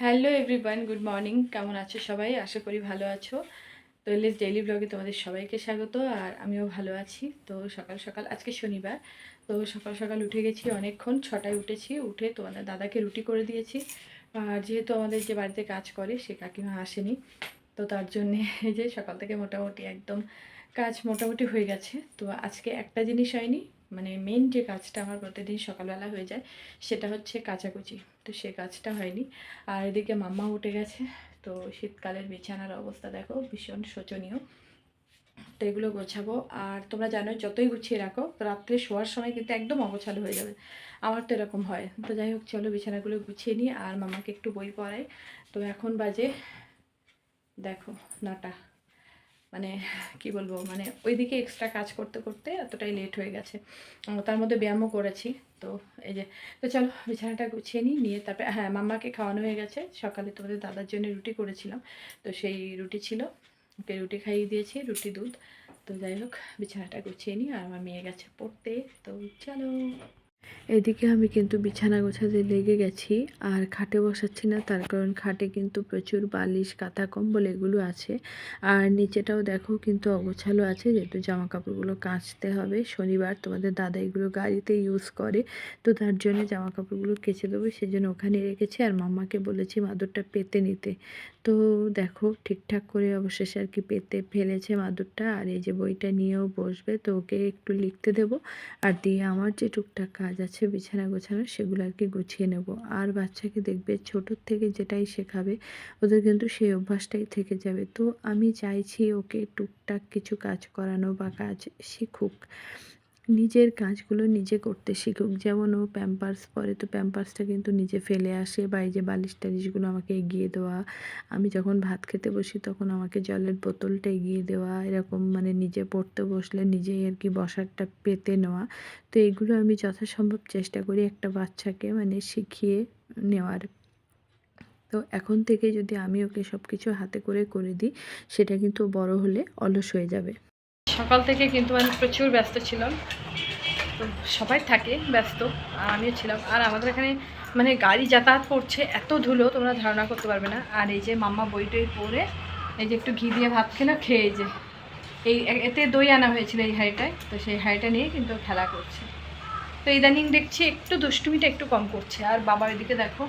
Hello everyone, good morning. কেমন আছো সবাই? আশা করি ভালো আছো। তো এলিস ডেইলি ব্লগে তোমাদের সবাইকে স্বাগত। আর আমিও ভালো আছি। তো সকাল সকাল আজকে শনিবার, তো সকাল সকাল উঠে গেছি অনেকক্ষণ, 6টায় উঠেছি। উঠে তোমাদের দাদাকে রুটি করে দিয়েছি। আর যেহেতু আমাদের যে বাড়িতে কাজ করে সে কাকিমা আসেনি, তো তার জন্যে এই যে সকাল থেকে মোটামুটি একদম কাজ মোটামুটি হয়ে গেছে। তো আজকে একটা জিনিস হয়নি, মানে মেন যে কাজটা আমার প্রতিদিন সকালবেলা হয়ে যায় সেটা হচ্ছে কাচাকুচি। তো সে কাজটা হয়নি। আর এদিকে মাম্মা উঠে গেছে। তো শীতকালের বিছানার অবস্থা দেখো, ভীষণ শোচনীয়। তো এগুলো গোছাবো। আর তোমরা জানো, যতই গুছিয়ে রাখো রাত্রে শোয়ার সময় কিন্তু একদম অগোছালো হয়ে যাবে। আমার তো এরকম হয়। তো যাই হোক, চলো বিছানাগুলো গুছিয়ে নিই আর মামাকে একটু বই পড়াই। তো এখন বাজে দেখো 9টা। মানে কি বলবো, মানে ওইদিকে এক্সট্রা কাজ করতে করতে এতটাই লেট হয়ে গেছে। তার মধ্যে ব্যায়ামও করেছি। তো এই যে, তো চলো বিছানাটা গুছিয়ে নিয়ে তারপরে হ্যাঁ, মাম্মাকে খাওয়ানো হয়ে গেছে। সকালে তোমাদের দাদার জন্য রুটি করেছিলাম, তো সেই রুটি ছিল, ওকে রুটি খাইয়ে দিয়েছি, রুটি দুধ। তো যাই হোক, বিছানাটা গুছিয়ে নিই। আর আমার মেয়ে গেছে পড়তে। তো চলো, এদিকে আমি কিন্তু বিছানা গোছাতে লেগে গেছি। আর খাটে বসাচ্ছি না, তার কারণ খাটে কিন্তু প্রচুর বালিশ, কাঁথা, কম্বল এগুলো আছে। আর নিচেটাও দেখো কিন্তু অগোছালো আছে, যেহেতু জামা কাপড়গুলো কাচতে হবে। শনিবার তোমাদের দাদা এগুলো গাড়িতে ইউজ করে, তো তার জন্য জামা কাপড়গুলো কেচে দেবো, সেজন্য ওখানে রেখেছি। আর মাম্মাকে বলেছি মাদুরটা পেতে নিতে। তো দেখো ঠিকঠাক করে অবশেষে আর কি পেতে ফেলেছে মাদুরটা। আর এই যে বইটা নিয়েও বসবে, তো ওকে একটু লিখতে দেবো। আর দিয়ে আমার যে টুকটাক কাজ আছে বিছানা গোছানো, সেগুলো আর কি গুছিয়ে নেব। আর বাচ্চাকে দেখবে ছোটোর থেকে যেটাই শেখাবে ওদের কিন্তু সেই অভ্যাসটাই থেকে যাবে। তো আমি চাইছি ওকে টুকটাক কিছু কাজ করানো বা কাজ শিখুক, নিজের কাজগুলো নিজে করতে শিখুক। যেমন ও প্যাম্পার্স পরে, তো প্যাম্পার্সটা কিন্তু নিজে ফেলে আসে, বা এই যে বালিশ টালিশগুলো আমাকে এগিয়ে দেওয়া, আমি যখন ভাত খেতে বসি তখন আমাকে জলের বোতলটা এগিয়ে দেওয়া, এরকম মানে নিজে পড়তে বসলে নিজেই আর কি বসারটা পেতে নেওয়া। তো এইগুলো আমি যথাসম্ভব চেষ্টা করি একটা বাচ্চাকে মানে শিখিয়ে নেওয়ার। তো এখন থেকে যদি আমি ওকে সব কিছু হাতে করে করে দিই, সেটা কিন্তু বড় হলে অলস হয়ে যাবে। সকাল থেকে কিন্তু আমি প্রচুর ব্যস্ত ছিলাম। তো সবাই থাকে ব্যস্ত, আর আমিও ছিলাম। আর আমাদের এখানে মানে গাড়ি যাতায়াত করছে, এত ধুলো তোমরা ধারণা করতে পারবে না। আর এই যে মাম্মা বইটই পড়ে, এই যে একটু ঘি দিয়ে ভাত খেলো, খেয়ে এই যে এই এতে দই আনা হয়েছিল এই হাঁড়িটায়, তো সেই হাঁড়িটা নিয়ে কিন্তু খেলা করছে। তো ইদানিং দেখছি একটু দুষ্টুমিটা একটু কম করছে। আর বাবা এদিকে দেখো,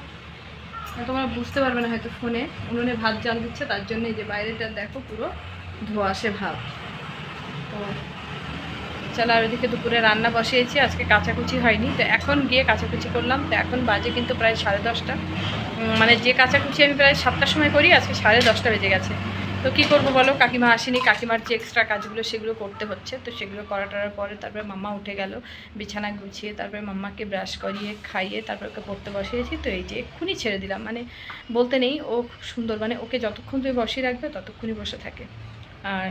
তোমরা বুঝতে পারবে না হয়তো, ফোনে উনুনে ভাত জাল দিচ্ছে, তার জন্য এই যে বাইরেটা দেখো পুরো ধোঁয়াশে ভাব। তো চলো, আর ওইদিকে দুপুরে রান্না বসিয়েছি। আজকে কাচাকুচি হয়নি, তো এখন গিয়ে কাচাকুচি করলাম। তো এখন বাজে কিন্তু প্রায় 10:30। মানে যে কাচাকুচি আমি প্রায় 7টার সময় করি, আজকে 10:30 বেজে গেছে। তো কী করবো বলো, কাকিমা আসেনি, কাকিমার যে এক্সট্রা কাজগুলো সেগুলো করতে হচ্ছে। তো সেগুলো করাটার পরে তারপরে মাম্মা উঠে গেল, বিছানা গুছিয়ে তারপরে মাম্মাকে ব্রাশ করিয়ে খাইয়ে তারপর ওকে পড়তে বসিয়েছি। তো এই যে এক্ষুনি ছেড়ে দিলাম, মানে বলতে নেই, ও খুব সুন্দর, মানে ওকে যতক্ষণ তুমি বসিয়ে রাখবে ততক্ষণই বসে থাকে। আর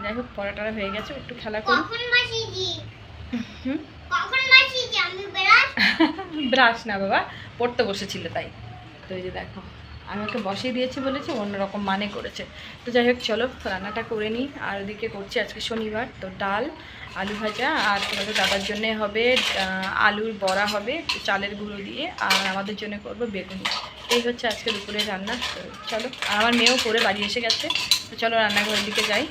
যাই হোক, পড়াটা হয়ে গেছে, একটু খেলা করি। ব্রাশ না বাবা, পড়তে বসেছিল তাই। তো এই যে দেখো, আমি ওকে বসিয়ে দিয়েছি বলেছি, অন্যরকম মানে করেছে। তো যাই হোক, চলো রান্নাটা করে নিই। আর ওদিকে করছি আজকে শনিবার, তো ডাল, আলু ভাজা, আর তোমাদের দাদার জন্যে হবে আলুর বড়া হবে চালের গুঁড়ো দিয়ে, আর আমাদের জন্য করবো বেগুনি। এই হচ্ছে আজকে দুপুরের রান্না। তো চলো, আর আমার মেয়েও করে বাড়ি এসে গেছে। তো চলো রান্নাঘরের দিকে যাই।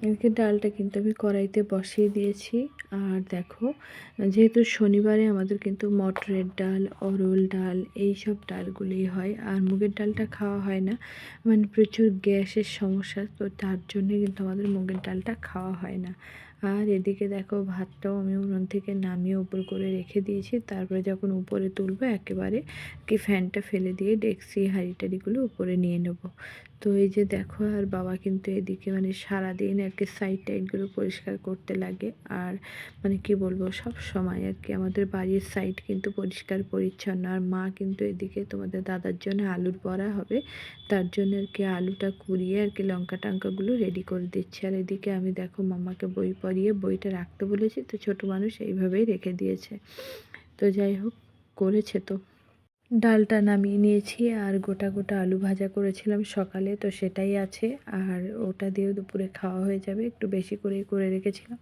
এদিকে ডালটা কিন্তু আমি কড়াইতে বসিয়ে দিয়েছি। আর দেখো, যেহেতু শনিবারে আমাদের কিন্তু মটরের ডাল, অরল ডাল, এই সব ডালগুলোই হয়। আর মুগের ডালটা খাওয়া হয় না, মানে প্রচুর গ্যাসের সমস্যা, তো তার জন্যে কিন্তু আমাদের মুগের ডালটা খাওয়া হয় না। আর এদিকে দেখো, ভাতটাও আমি উনুন থেকে নামিয়ে উপর করে রেখে দিয়েছি। তারপরে যখন উপরে তুলবো একেবারে কি ফ্যানটা ফেলে দিয়ে ডেকচি হাঁড়ি টাড়িগুলো উপরে নিয়ে নেব। তো এই যে দেখো, আর বাবা কিন্তু এদিকে মানে সারাদিন আর কি সাইড টাইডগুলো পরিষ্কার করতে লাগে। আর মানে কি বলবো, সব সময় আর কি আমাদের বাড়ির সাইড কিন্তু পরিষ্কার পরিচ্ছন্ন। আর মা কিন্তু এদিকে তোমাদের দাদার জন্য আলুর বড়া হবে, তার জন্য আর কি আলুটা কুড়িয়ে আর কি লঙ্কা টঙ্কাগুলো রেডি করে দিচ্ছি। আর এদিকে আমি দেখো মাম্মাকে বই পড়িয়ে বইটা রাখতে বলেছি, তো ছোটো মানুষ এইভাবেই রেখে দিয়েছে। তো যাই হোক, করেছে তো। ডালটা নামিয়ে নিয়েছি আর গোটা গোটা আলু ভাজা করেছিলাম সকালে, তো সেটাই আছে। আর ওটা দিয়েও দুপুরে খাওয়া হয়ে যাবে। একটু বেশি করেই করে রেখেছিলাম,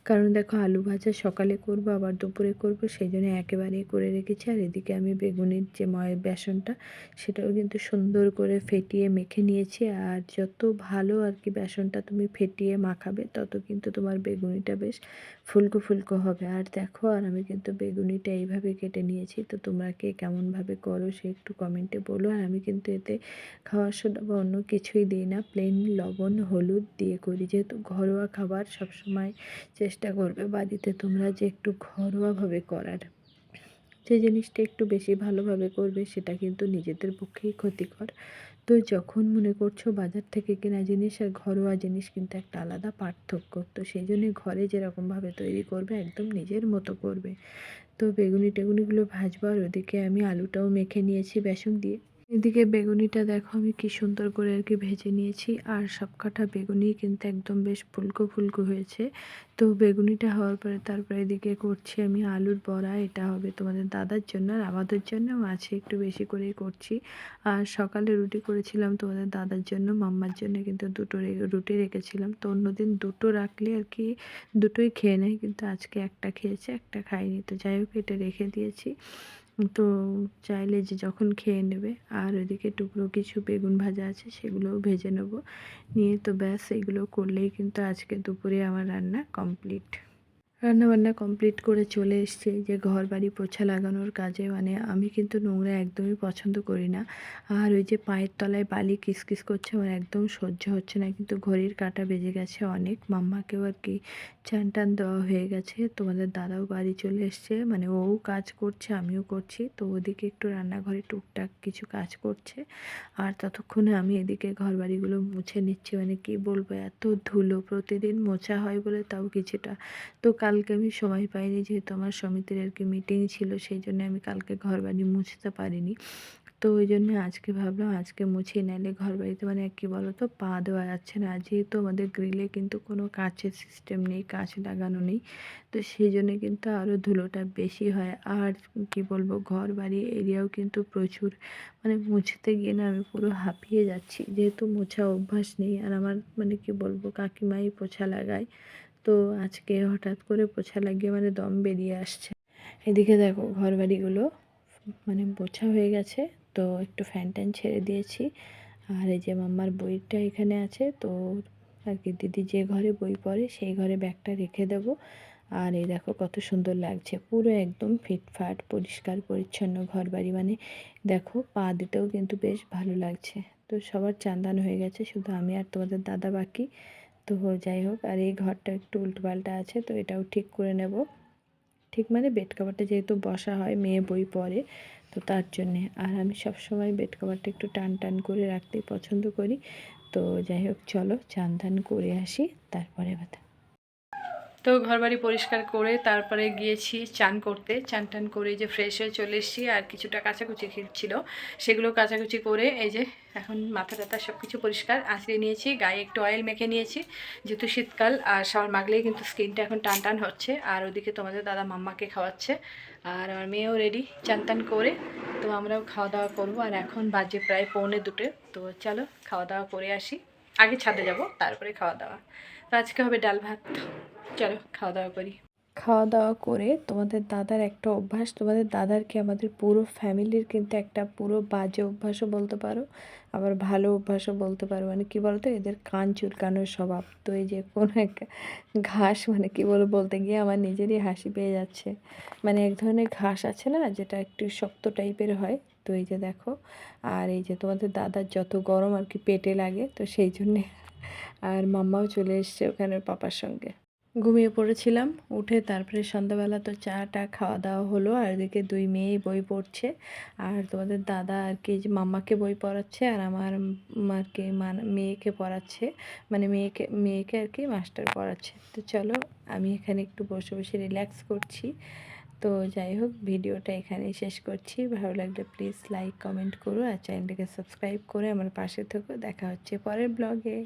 কারণ দেখো আলু ভাজা সকালে করব আবার দুপুরে করব, সেই জন্য একেবারেই করে রেখেছি। আর এদিকে আমি বেগুনির যে বেসনটা সেটাও কিন্তু সুন্দর করে ফেটিয়ে মেখে নিয়েছি। আর যত ভালো আর কি বেসনটা তুমি ফেটিয়ে মাখাবে, তত কিন্তু তোমার বেগুনিটা বেশ ফুলকো ফুলকো হবে। আর দেখো, আর আমি কিন্তু বেগুনিটা এইভাবে কেটে নিয়েছি। তো তোমরা কে কেমনভাবে করো সে একটু কমেন্টে বলো। আর আমি কিন্তু এতে খাওয়ার সোডা বা অন্য কিছুই দিই না, প্লেন লবণ হলুদ দিয়ে করি, যেহেতু ঘরোয়া খাবার সবসময় চেষ্টা করবে বাড়িতে তোমরা যে একটু ঘরোয়াভাবে করার। যে জিনিসটা একটু বেশি ভালোভাবে করবে সেটা কিন্তু নিজেদের পক্ষেই ক্ষতিকর। তো যখন মনে করছো বাজার থেকে কেনা জিনিস আর ঘরোয়া জিনিস কিন্তু একটা আলাদা পার্থক্য, তো সেই জন্যই ঘরে যেরকমভাবে তৈরি করবে একদম নিজের মতো করবে। তো বেগুনি টেগুনিগুলো ভাজবো, আর ওদিকে আমি আলুটাও মেখে নিয়েছি বেসন দিয়ে। এদিকে বেগুনিটা দেখো আমি কি সুন্দর করে আর কি ভেজে নিয়েছি, আর সবকটা বেগুনি কিন্তু একদম বেশ ফুলকো ফুলকো হয়েছে। তো বেগুনিটা হওয়ার পরে তারপরে এদিকে করছি আমি আলুর বড়া। এটা হবে তোমাদের দাদার জন্য, আর আমাদের জন্য আছে একটু বেশি করেই করছি। আর সকালে রুটি করেছিলাম তোমাদের দাদার জন্য, মাম্মার জন্য কিন্তু দুটো রুটি রেখেছিলাম। তো অন্যদিন দুটো রাখলে আর কি দুটোই খেয়ে নেয়, কিন্তু আজকে একটা খেয়েছে একটা খায়নি। তো যাই হোক এটা রেখে দিয়েছি, তো চাইলে যে যখন খেয়ে নেবে। আর ওইদিকে টুকরো কিছু বেগুন ভাজা আছে সেগুলোও ভেজে নেব, নিয়ে তো ব্যাস এগুলো করলেই কিন্তু আজকে দুপুরে আমার রান্না কমপ্লিট। রান্নাবান্না কমপ্লিট করে চলে এসেছি যে ঘর বাড়ি পোছা লাগানোর কাজে। মানে আমি কিন্তু নোংরা একদমই পছন্দ করি না। আর ওই যে পায়ের তলায় বালি কিসকিস করছে আমার একদম সহ্য হচ্ছে না, কিন্তু ঘড়ির কাঁটা বেজে গেছে অনেক। মাম্মাকেও আর কি চান টান দেওয়া হয়ে গেছে, তোমাদের দাদাও বাড়ি চলে এসছে, মানে ও কাজ করছে আমিও করছি। তো ওদিকে একটু রান্নাঘরে টুকটাক কিছু কাজ করছে, আর ততক্ষণে আমি এদিকে ঘর বাড়িগুলো মুছে নিচ্ছি। মানে কি বলবো, এত ধুলো প্রতিদিন মোছা হয় বলে তাও কিছুটা। তো কালকে আমি সময় পাইনি, যেহেতু আমার সমিতির আর কি মিটিং ছিল, সেই জন্য আমি কালকে ঘর বাড়ি মুছতে পারিনি। তো ওই জন্য আজকে ভাবলাম আজকে মুছিয়ে নিলে ঘর বাড়িতে মানে কী বলো তো পা দেওয়া যাচ্ছে না, যেহেতু আমাদের গ্রিলে কিন্তু কোনো কাচের সিস্টেম নেই, কাচ লাগানো নেই। তো সেই জন্য কিন্তু আরও ধুলোটা বেশি হয়। আর কি বলবো, ঘর বাড়ি এরিয়াও কিন্তু প্রচুর, মানে মুছতে গিয়ে না আমি পুরো হাঁপিয়ে যাচ্ছি, যেহেতু মোছা অভ্যাস নেই। আর আমার মানে কি বলবো কাকিমাই পোছা লাগায়, তো আজকে হঠাৎ করে পোছা লাগিয়ে মানে দম বেরিয়ে আসছে। এদিকে দেখো ঘর বাড়িগুলো মানে পোছা হয়ে গেছে, তো একটু ফ্যান ট্যান ছেড়ে দিয়েছি। আর এই যে মাম্মার বইটা এখানে আছে, তো আর কি দিদি যে ঘরে বই পড়ে সেই ঘরে ব্যাগটা রেখে দেবো। আর এই দেখো কত সুন্দর লাগছে, পুরো একদম ফিটফাট পরিষ্কার পরিচ্ছন্ন ঘর বাড়ি, মানে দেখো পা দিতেও কিন্তু বেশ ভালো লাগছে। তো সবার চান্দান হয়ে গেছে, শুধু আমি আর তোমাদের দাদা বাকি। তো যাই হোক, আর এই ঘরটা একটু উল্টোপাল্টা আছে, তো এটাও ঠিক করে নেব। ঠিক মানে বেড কভারটা যেহেতু বসা হয়, মেয়ে বই পড়ে, তো তার জন্যে। আর আমি সব সময় বেড কভারটা একটু টান টান করে রাখতেই পছন্দ করি। তো যাই হোক চলো চান টান করে আসি, তারপরে কথা। তো ঘরবাড়ি পরিষ্কার করে তারপরে গিয়েছি চান করতে, চান টান করে যে ফ্রেশ হয়ে চলে এসেছি। আর কিছুটা কাচাকুচি ছিল, সেগুলো কাচাকুচি করে এই যে এখন মাথা টাথা সব কিছু পরিষ্কার আঁচড়ে নিয়েছি, গায়ে একটু অয়েল মেখে নিয়েছি, যেহেতু শীতকাল আর সবার মাখলেই কিন্তু স্কিনটা এখন টান টান হচ্ছে। আর ওদিকে তোমাদের দাদা মাম্মাকে খাওয়াচ্ছে, আর আমার মেয়েও রেডি চান টান করে। তো আমরাও খাওয়া দাওয়া করবো, আর এখন বাজে প্রায় 1:45। তো চলো খাওয়া দাওয়া করে আসি, আগে ছাদে যাব তারপরে খাওয়া দাওয়া। তো আজকে হবে ডাল ভাত, চলো খাওয়া দাওয়া করি। খাওয়া দাওয়া করে তোমাদের দাদার একটা অভ্যাস, তোমাদের দাদার কি আমাদের পুরো ফ্যামিলির কিন্তু একটা পুরো বাজে অভ্যাসও বলতে পারো, আবার ভালো অভ্যাসও বলতে পারো। মানে কি বলতো, এদের কান চুলকানোর স্বভাব। তো এই যে কোনো একটা ঘাস, মানে কি বলবো বলতে গিয়ে আমার নিজেরই হাসি পেয়ে যাচ্ছে। মানে এক ধরনের ঘাস আছে না, যেটা একটু শক্ত টাইপের হয়। তো এই যে দেখো, আর এই যে তোমাদের দাদার যত গরম আর কি পেটে লাগে, তো সেই জন্যে। আর মাম্মাও চলে এসছে ওখানে পাপার সঙ্গে। ঘুমিয়ে পড়েছিলাম, উঠে তারপরে সন্ধ্যাবেলা তো চাটা খাওয়া দাওয়া হলো। আর এদিকে দুই মেয়েই বই পড়ছে, আর তোমাদের দাদা আর কি যে মাম্মাকে বই পড়াচ্ছে, আর আমার আর কি মেয়েকে পড়াচ্ছে, মানে মেয়েকে আর কি মাস্টার পড়াচ্ছে। তো চলো আমি এখানে একটু বসে বসে রিল্যাক্স করছি। তো যাই হোক ভিডিওটা এখানেই শেষ করছি, ভালো লাগলে প্লিজ লাইক কমেন্ট করো, আর চ্যানেলটাকে সাবস্ক্রাইব করে আমার পাশে থেকো। দেখা হচ্ছে পরের ব্লগে।